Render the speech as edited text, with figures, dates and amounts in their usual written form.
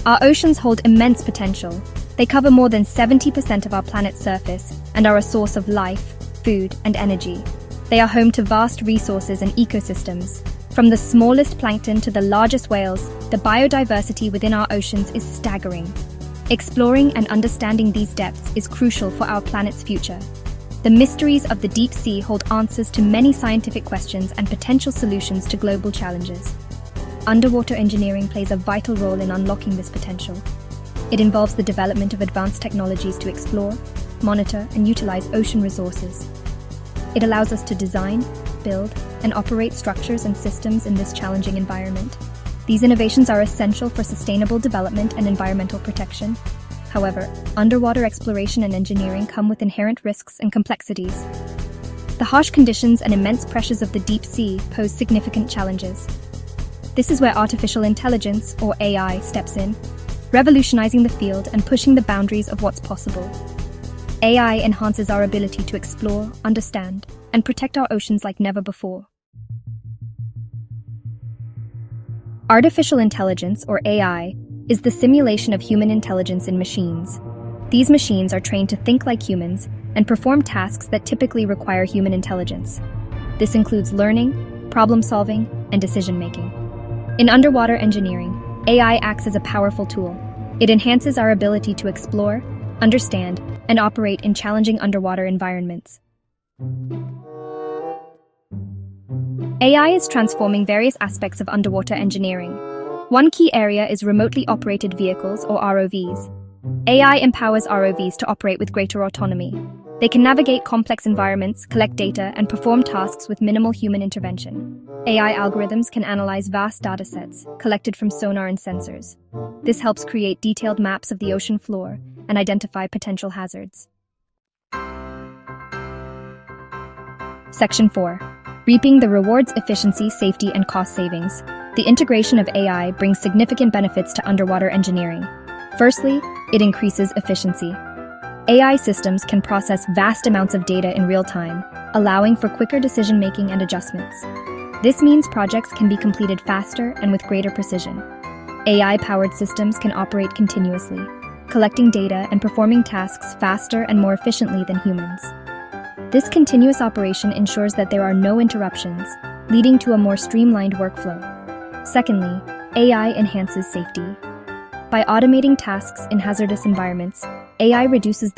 Our oceans hold immense potential. They cover more than 70% of our planet's surface and are a source of life, food, and energy. They are home to vast resources and ecosystems. From the smallest plankton to the largest whales, the biodiversity within our oceans is staggering. Exploring and understanding these depths is crucial for our planet's future. The mysteries of the deep sea hold answers to many scientific questions and potential solutions to global challenges. Underwater engineering plays a vital role in unlocking this potential. It involves the development of advanced technologies to explore, monitor, and utilize ocean resources. It allows us to design, build, and operate structures and systems in this challenging environment. These innovations are essential for sustainable development and environmental protection. However, underwater exploration and engineering come with inherent risks and complexities. The harsh conditions and immense pressures of the deep sea pose significant challenges. This is where artificial intelligence, or AI, steps in, revolutionizing the field and pushing the boundaries of what's possible. AI enhances our ability to explore, understand, and protect our oceans like never before. Artificial intelligence, or AI, is the simulation of human intelligence in machines. These machines are trained to think like humans and perform tasks that typically require human intelligence. This includes learning, problem-solving, and decision-making. In underwater engineering, AI acts as a powerful tool. It enhances our ability to explore, understand, and operate in challenging underwater environments. AI is transforming various aspects of underwater engineering. One key area is remotely operated vehicles, or ROVs. AI empowers ROVs to operate with greater autonomy. They can navigate complex environments, collect data, and perform tasks with minimal human intervention. AI algorithms can analyze vast datasets collected from sonar and sensors. This helps create detailed maps of the ocean floor and identify potential hazards. Section 4. Reaping the rewards: efficiency, safety, and cost savings. The integration of AI brings significant benefits to underwater engineering. Firstly, it increases efficiency. AI systems can process vast amounts of data in real time, allowing for quicker decision-making and adjustments. This means projects can be completed faster and with greater precision. AI-powered systems can operate continuously, collecting data and performing tasks faster and more efficiently than humans. This continuous operation ensures that there are no interruptions, leading to a more streamlined workflow. Secondly, AI enhances safety. By automating tasks in hazardous environments, AI reduces the